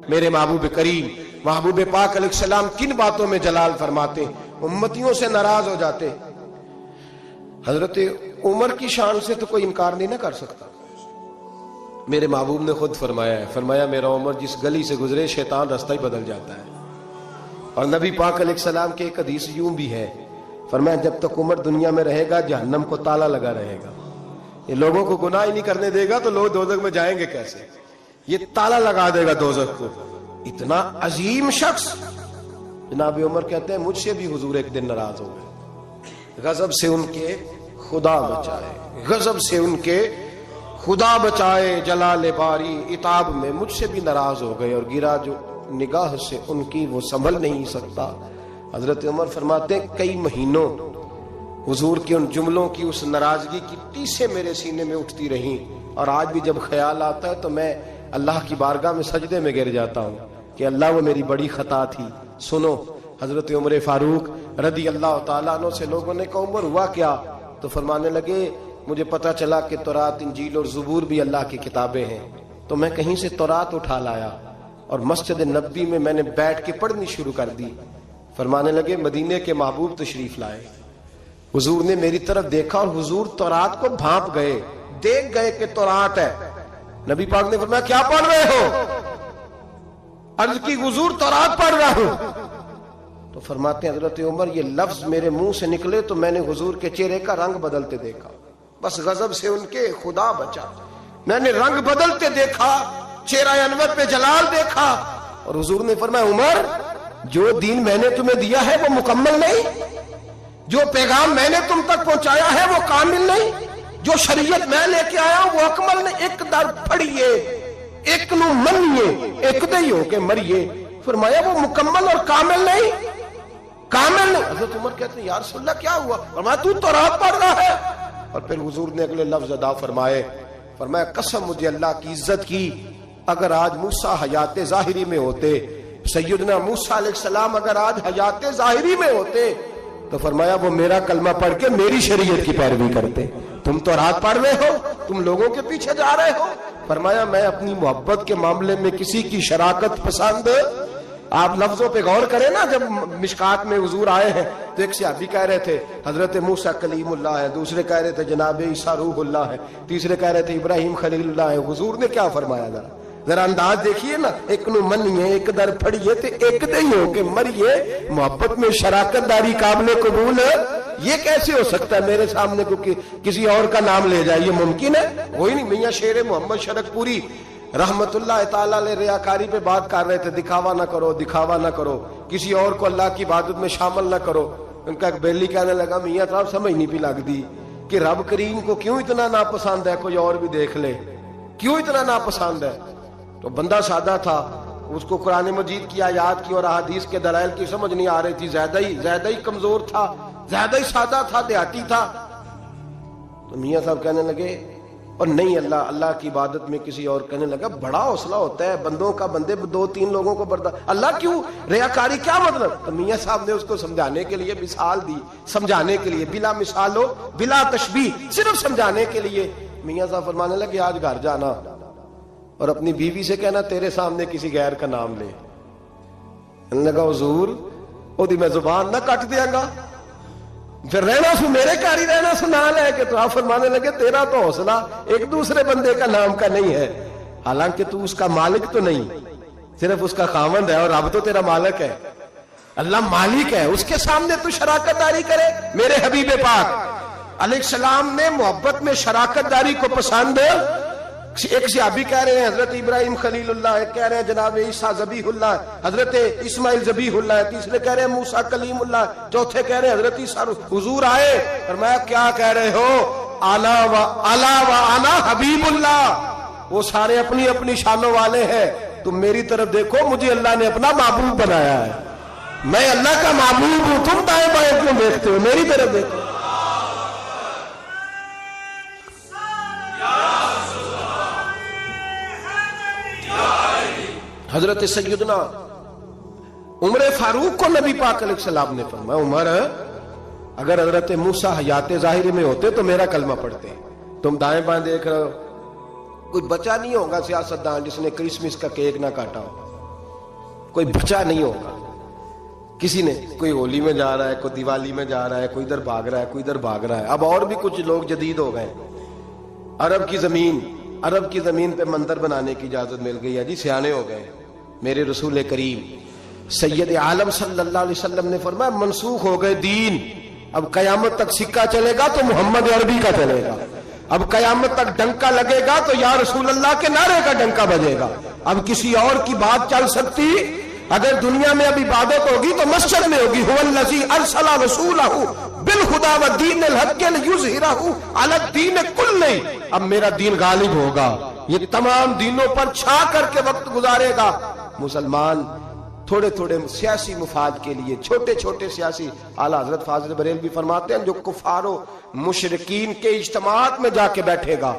میرے محبوب کریم محبوب پاک علیہ السلام کن باتوں میں جلال فرماتے، امتیوں سے ناراض ہو جاتے۔ حضرت عمر کی شان سے تو کوئی انکار نہیں نہ کر سکتا۔ میرے محبوب نے خود فرمایا ہے، فرمایا میرا عمر جس گلی سے گزرے شیطان راستہ ہی بدل جاتا ہے۔ اور نبی پاک علیہ السلام کی ایک حدیث یوں بھی ہے، فرمایا جب تک عمر دنیا میں رہے گا جہنم کو تالا لگا رہے گا، یہ لوگوں کو گناہ ہی نہیں کرنے دے گا تو لوگ دوزخ میں جائیں گے کیسے، یہ تالا لگا دے گا دوزخ کو۔ اتنا عظیم شخص جناب عمر کہتے ہیں مجھ سے بھی حضور ایک دن ناراض ہو گئے، غضب سے ان کے خدا بچائے، غضب سے ان کے خدا بچائے، جلال باری عتاب میں مجھ سے بھی ناراض ہو گئے، اور گرا جو نگاہ سے ان کی وہ سنبھل نہیں سکتا۔ حضرت عمر فرماتے ہیں کئی مہینوں حضور کے ان جملوں کی اس ناراضگی کی ٹیسیں میرے سینے میں اٹھتی رہیں، اور آج بھی جب خیال آتا ہے تو میں اللہ کی بارگاہ میں سجدے میں گر جاتا ہوں کہ اللہ وہ میری بڑی خطا تھی۔ سنو حضرت عمر فاروق رضی اللہ تعالیٰ عنہ سے لوگوں نے کہا عمر ہوا کیا؟ تو فرمانے لگے مجھے پتا چلا کہ تورات انجیل اور زبور بھی اللہ کی کتابیں ہیں، تو میں کہیں سے تورات اٹھا لایا اور مسجد نبوی میں نے بیٹھ کے پڑھنی شروع کر دی۔ فرمانے لگے مدینے کے محبوب تشریف لائے، حضور نے میری طرف دیکھا اور حضور تورات کو بھانپ گئے، دیکھ گئے کہ تورات ہے۔ نبی پاک نے فرمایا کیا پڑھ رہے ہو؟ عرض کی حضور تورات پڑھ رہا ہوں۔ تو فرماتے ہیں حضرت عمر یہ لفظ میرے منہ سے نکلے تو میں نے حضور کے چہرے کا رنگ بدلتے دیکھا، بس غضب سے ان کے خدا بچا، میں نے رنگ بدلتے دیکھا، چہرہ انور پہ جلال دیکھا، اور حضور نے فرمایا عمر جو دین میں نے تمہیں دیا ہے وہ مکمل نہیں، جو پیغام میں نے تم تک پہنچایا ہے وہ کامل نہیں، جو شریعت میں لے کے آیا وہ اکمل نہیں، ایک در پھڑیے ایک نو منیے ایک دئی ہو کے مریے۔ فرمایا وہ مکمل اور کامل نہیں، کامل نہیں۔ حضرت عمر کہتے ہیں یا رسول اللہ کیا ہوا؟ فرمایا تو تورات پڑھ رہا ہے۔ اور پھر حضور نے اگلے لفظ ادا فرمائے، فرمایا قسم مجھے اللہ کی عزت کی اگر آج موسیٰ حیات ظاہری میں ہوتے، سیدنا موسیٰ علیہ السلام اگر آج حیات ظاہری میں ہوتے تو فرمایا وہ میرا کلمہ پڑھ کے میری شریعت کی پیروی کرتے۔ تم تو رات پڑھ رہے ہو، تم لوگوں کے پیچھے جا رہے ہو۔ فرمایا میں اپنی محبت کے معاملے میں کسی کی شراکت پسند، آپ لفظوں پہ غور کریں نا، جب مشکات میں حضور آئے ہیں تو ایک صحابی کہہ رہے تھے حضرت موسیٰ کلیم اللہ ہے، دوسرے کہہ رہے تھے جناب عیسیٰ روح اللہ ہے، تیسرے کہہ رہے تھے ابراہیم خلیل اللہ ہے۔ حضور نے کیا فرمایا ذرا انداز دیکھیے نا، ایک نو منیے ایک در پھڑیے تے ایک دئی ہو کے مریے۔ محبت میں شراکت داری قابل قبول ہے، یہ کیسے ہو سکتا ہے میرے سامنے کو کسی اور کا نام لے جائے؟ یہ ممکن ہے؟ کوئی نہیں۔ میاں شیر محمد شرک پوری رحمت اللہ تعالیٰ علیہ ریاکاری پہ بات کر رہے تھے، دکھاوا نہ کرو، دکھاوا نہ کرو، کسی اور کو اللہ کی عبادت میں شامل نہ کرو۔ ان کا ایک بیلی کہنے لگا میاں صاحب سمجھ نہیں بھی لگ دی کہ رب کریم کو کیوں اتنا ناپسند ہے کوئی اور بھی دیکھ لے، کیوں اتنا ناپسند ہے؟ تو بندہ سادہ تھا، اس کو قرآن مجید کی آیات کی اور احادیث کے دلائل کی سمجھ نہیں آ رہی تھی، زیادہ ہی کمزور تھا، زیادہ ہی سادہ تھا، دیہاتی تھا۔ تو میاں صاحب کہنے لگے اور نہیں اللہ کی عبادت میں کسی اور، کہنے لگا بڑا حوصلہ ہوتا ہے بندوں کا، بندے دو تین لوگوں کو برداشت، اللہ کیوں ریاکاری کیا مطلب؟ تو میاں صاحب نے اس کو سمجھانے کے لیے مثال دی، سمجھانے کے لیے، بلا مثال ہو بلا تشبیہ، صرف سمجھانے کے لیے۔ میاں صاحب فرمانے لگے آج گھر جانا اور اپنی بیوی سے کہنا تیرے سامنے کسی غیر کا نام لے۔ کہنے لگا حضور او دی میں زبان نہ کٹ دیاں گا، پھر رہنا سو میرے گھر ہی رہنا سو نہ لے کے۔ تو آپ فرمانے لگے تیرا تو حوصلہ ایک دوسرے بندے کا نام کا نہیں ہے، حالانکہ تو اس کا مالک تو نہیں، صرف اس کا خاوند ہے، اور اب تو تیرا مالک ہے، اللہ مالک ہے، اس کے سامنے تو شراکت داری کرے۔ میرے حبیب پاک علیہ السلام نے محبت میں شراکت داری کو پسند۔ ایک صحابی کہہ رہے ہیں حضرت ابراہیم خلیل اللہ، ایک کہہ رہے ہیں جناب عیسیٰ ذبیح اللہ، حضرت اسماعیل ذبیح اللہ، تیسرے کہہ رہے ہیں موسیٰ کلیم اللہ، چوتھے کہہ رہے ہیں حضرت عیسیٰ۔ حضور آئے فرمایا کیا کہہ رہے ہو؟ الا و انا حبیب اللہ۔ وہ سارے اپنی اپنی شانوں والے ہیں، تم میری طرف دیکھو، مجھے اللہ نے اپنا محبوب بنایا ہے، میں اللہ کا محبوب ہوں، تم دائیں بائیں کیوں دیکھتے ہو؟ میری طرف دیکھو۔ حضرت سیدنا عمر فاروق کو نبی پاک علیہ السلام نے فرمایا عمر اگر حضرت موسیٰ حیات ظاہری میں ہوتے تو میرا کلمہ پڑھتے، تم دائیں بائیں دیکھ رہے ہو، کوئی بچہ نہیں ہوگا سیاستدان جس نے کرسمس کا کیک نہ کاٹا ہو، کوئی بچا نہیں ہوگا. کسی نے کوئی ہولی میں جا رہا ہے, کوئی دیوالی میں جا رہا ہے, کوئی ادھر بھاگ رہا ہے, کوئی ادھر بھاگ رہا ہے. اب اور بھی کچھ لوگ جدید ہو گئے. عرب کی زمین پہ مندر بنانے کی اجازت مل گئی ہے جی, سیانے ہو گئے. میرے رسول کریم سید عالم صلی اللہ علیہ وسلم نے فرمایا منسوخ ہو گئے دین. اب قیامت تک سکہ چلے گا تو محمد عربی کا چلے گا. اب قیامت تک ڈنکا لگے گا تو یا رسول اللہ کے نعرے کا ڈنکا بجے گا. اب کسی اور کی بات چل سکتی؟ اگر دنیا میں اب عبادت ہوگی تو مسجد میں ہوگی. هو الذی ارسل رسولہ بالہدی والدین الحق لیظہرہ علی الدین کلہ. اب میرا دین غالب ہوگا, یہ تمام دینوں پر چھا کر کے وقت گزارے گا. مسلمان تھوڑے تھوڑے سیاسی مفاد کے لیے, چھوٹے چھوٹے سیاسی, اعلیٰ حضرت فاضل بریلوی فرماتے ہیں جو کفار و مشرکین کے اجتماعات میں جا کے بیٹھے گا,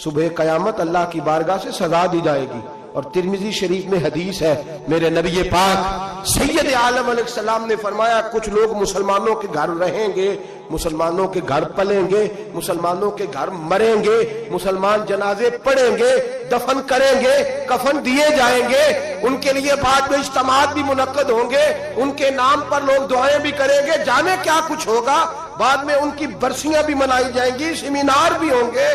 صبح قیامت اللہ کی بارگاہ سے سزا دی جائے گی. اور ترمذی شریف میں حدیث ہے, میرے نبی پاک سید عالم علیہ السلام نے فرمایا کچھ لوگ مسلمانوں کے گھر رہیں گے, مسلمانوں کے گھر پلیں گے, مسلمانوں کے گھر مریں گے, مسلمان جنازے پڑھیں گے, دفن کریں گے, کفن دیے جائیں گے, ان کے لیے بعد میں اجتماعات بھی منعقد ہوں گے, ان کے نام پر لوگ دعائیں بھی کریں گے, جانے کیا کچھ ہوگا, بعد میں ان کی برسیاں بھی منائی جائیں گی, سیمینار بھی ہوں گے.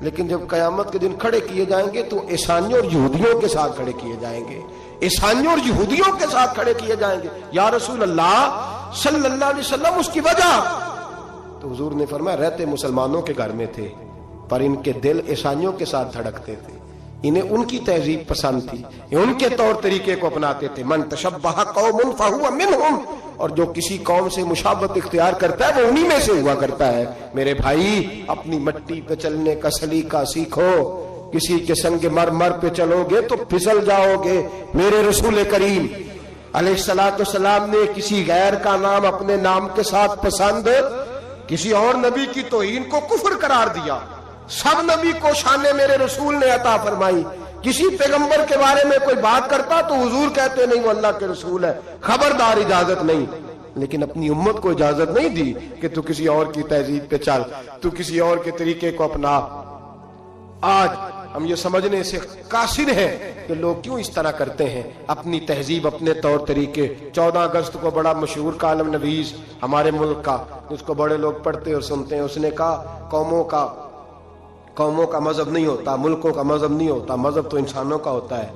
لیکن جب قیامت کے دن کھڑے کیے جائیں گے تو عیسائیوں اور یہودیوں کے ساتھ کھڑے کیے جائیں گے, عیسائیوں اور یہودیوں کے ساتھ کھڑے کیے جائیں گے. یا رسول اللہ صلی اللہ علیہ وسلم اس کی وجہ؟ تو حضور نے فرمایا رہتے مسلمانوں کے گھر میں تھے پر ان کے دل عیسائیوں کے ساتھ دھڑکتے تھے, انہیں ان کی تہذیب پسند تھی, ان کے طور طریقے کو اپناتے تھے. من تشبہ قوم فہو منہم, اور جو کسی قوم سے مشابہت اختیار کرتا ہے وہ انہی میں سے ہوا کرتا ہے. میرے بھائی اپنی مٹی پہ چلنے کا سلیقہ سیکھو, کسی کے سنگ مرمر پہ چلو گے تو پھسل جاؤ گے. میرے رسول کریم علیہ السلام نے کسی غیر کا نام اپنے نام کے ساتھ پسند, کسی اور نبی کی توہین کو کفر قرار دیا. سب نبی کو شان میرے رسول نے عطا فرمائی. کسی پیغمبر کے بارے میں کوئی بات کرتا تو حضور کہتے نہیں وہ اللہ کے رسول ہے, خبردار اجازت نہیں. لیکن اپنی امت کو اجازت نہیں دی کہ تو کسی اور کی تہذیب پہ چل, تو کسی اور کے طریقے کو اپنا. آج ہم یہ سمجھنے سے قاصر ہیں کہ لوگ کیوں اس طرح کرتے ہیں, اپنی تہذیب اپنے طور طریقے. 14 اگست کو بڑا مشہور کالم نویس ہمارے ملک کا, اس کو بڑے لوگ پڑھتے اور سنتے ہیں, اس نے کہا قوموں کا مذہب نہیں ہوتا, ملکوں کا مذہب نہیں ہوتا, مذہب تو انسانوں کا ہوتا ہے.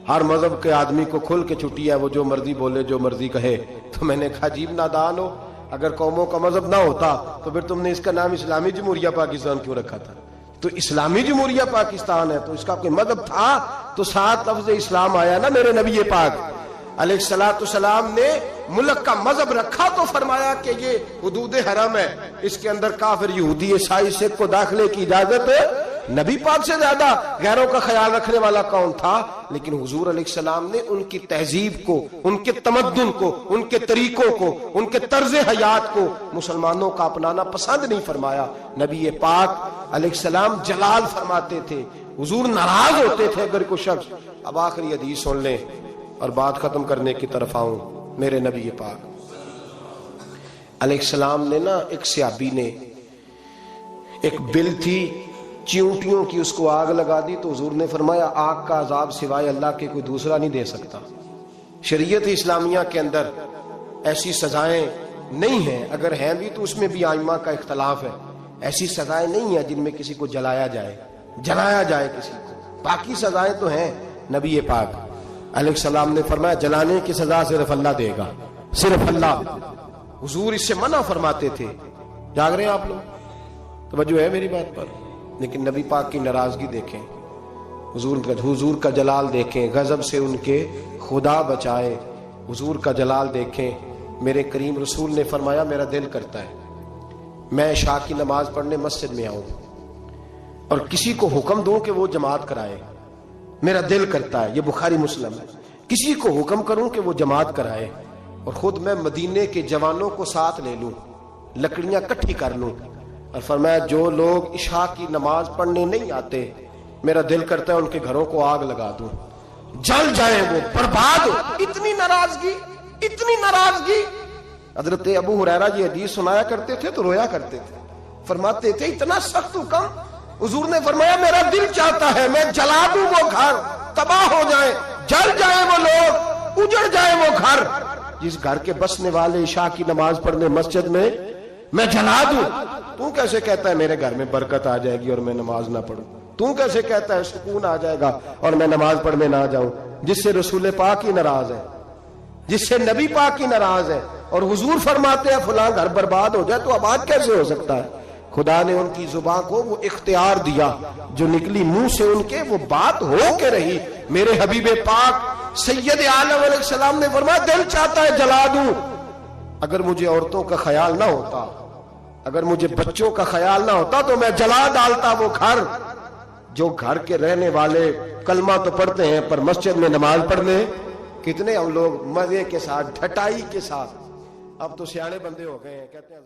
ہر مذہب کے آدمی کو کھل کے چھٹی ہے, وہ جو مرضی بولے جو مرضی کہے. تو میں نے کہا عجیب نادان ہو, اگر قوموں کا مذہب نہ ہوتا تو پھر تم نے اس کا نام اسلامی جمہوریہ پاکستان کیوں رکھا تھا؟ تو اسلامی جمہوریہ پاکستان ہے تو اس کا کوئی مذہب تھا تو 7 لفظ اسلام آیا نا. میرے نبی پاک علیہ السلام نے ملک کا مذہب رکھا تو فرمایا کہ یہ حدود حرم ہے, اس کے اندر کافر یہودی عیسائی سکھ کو داخلے کی اجازت ہے. نبی پاک سے زیادہ غیروں کا خیال رکھنے والا کون تھا؟ لیکن حضور علیہ السلام نے ان کی تہذیب کو, ان کے تمدن کو, ان کے طریقوں کو, ان کے طرز حیات کو مسلمانوں کا اپنانا پسند نہیں فرمایا. نبی پاک علیہ السلام جلال فرماتے تھے, حضور ناراض ہوتے تھے اگر کوئی شخص. اب آخری حدیث سن لیں اور بات ختم کرنے کی طرف آؤں. میرے نبی پاک علیہ السلام نے نا, ایک صحابی نے ایک بل تھی چیونٹیوں کی, اس کو آگ لگا دی تو حضور نے فرمایا آگ کا عذاب سوائے اللہ کے کوئی دوسرا نہیں دے سکتا. شریعت اسلامیہ کے اندر ایسی سزائیں نہیں ہیں, اگر ہیں بھی تو اس میں بھی ائمہ کا اختلاف ہے. ایسی سزائیں نہیں ہیں جن میں کسی کو جلایا جائے کسی کو. باقی سزائیں تو ہیں. نبی پاک علیہ السلام نے فرمایا جلانے کی سزا صرف اللہ دے گا, صرف اللہ. حضور اس سے منع فرماتے تھے. جاگ رہے ہیں آپ لوگ؟ توجہ ہے میری بات پر؟ لیکن نبی پاک کی ناراضگی دیکھیں, حضور کا جلال دیکھیں, غضب سے ان کے خدا بچائے. حضور کا جلال دیکھیں. میرے کریم رسول نے فرمایا میرا دل کرتا ہے میں عشاء کی نماز پڑھنے مسجد میں آؤں اور کسی کو حکم دوں کہ وہ جماعت کرائے. میرا دل کرتا ہے, یہ بخاری مسلم ہے, کسی کو حکم کروں کہ وہ جماعت کرائے اور خود میں مدینے کے جوانوں کو ساتھ لے لوں, لکڑیاں کٹھی کر لوں. اور فرمایا جو لوگ عشاء کی نماز پڑھنے نہیں آتے میرا دل کرتا ہے ان کے گھروں کو آگ لگا دوں, جل جائیں, وہ برباد ہو. اتنی ناراضگی. حضرت ابو ہریرہ یہ حدیث سنایا کرتے تھے تو رویا کرتے تھے, فرماتے تھے اتنا سخت حکم. حضور نے فرمایا میرا دل چاہتا ہے میں جلا دوں وہ گھر, تباہ ہو جائیں, جل جائیں وہ لوگ, اجڑ جائے وہ گھر جس گھر کے بسنے والے عشاء کی نماز پڑھنے مسجد میں جلا دوں. تو کیسے کہتا ہے میرے گھر میں برکت آ جائے گی اور میں نماز نہ پڑھوں؟ تو کیسے کہتا ہے سکون آ جائے گا اور میں نماز پڑھنے نہ جاؤں؟ جس سے رسول پاک ہی ناراض ہے، جس سے نبی پاک ہی ناراض ہے، اور حضور فرماتے ہیں فلاں گھر برباد ہو جائے، تو اب کیسے ہو سکتا ہے؟ خدا نے ان کی زبان کو وہ اختیار دیا، جو نکلی منہ سے ان کے وہ بات ہو کے رہی. میرے حبیب پاک سید عالم علیہ السلام نے فرمایا دل چاہتا ہے جلا دوں، اگر مجھے عورتوں کا خیال نہ ہوتا، اگر مجھے بچوں کا خیال نہ ہوتا تو میں جلا ڈالتا وہ گھر. جو گھر کے رہنے والے کلمہ تو پڑھتے ہیں پر مسجد میں نماز پڑھنے کتنے ہم لوگ مزے کے ساتھ ڈھٹائی کے ساتھ. اب تو سیانے بندے ہو گئے ہیں، کہتے ہیں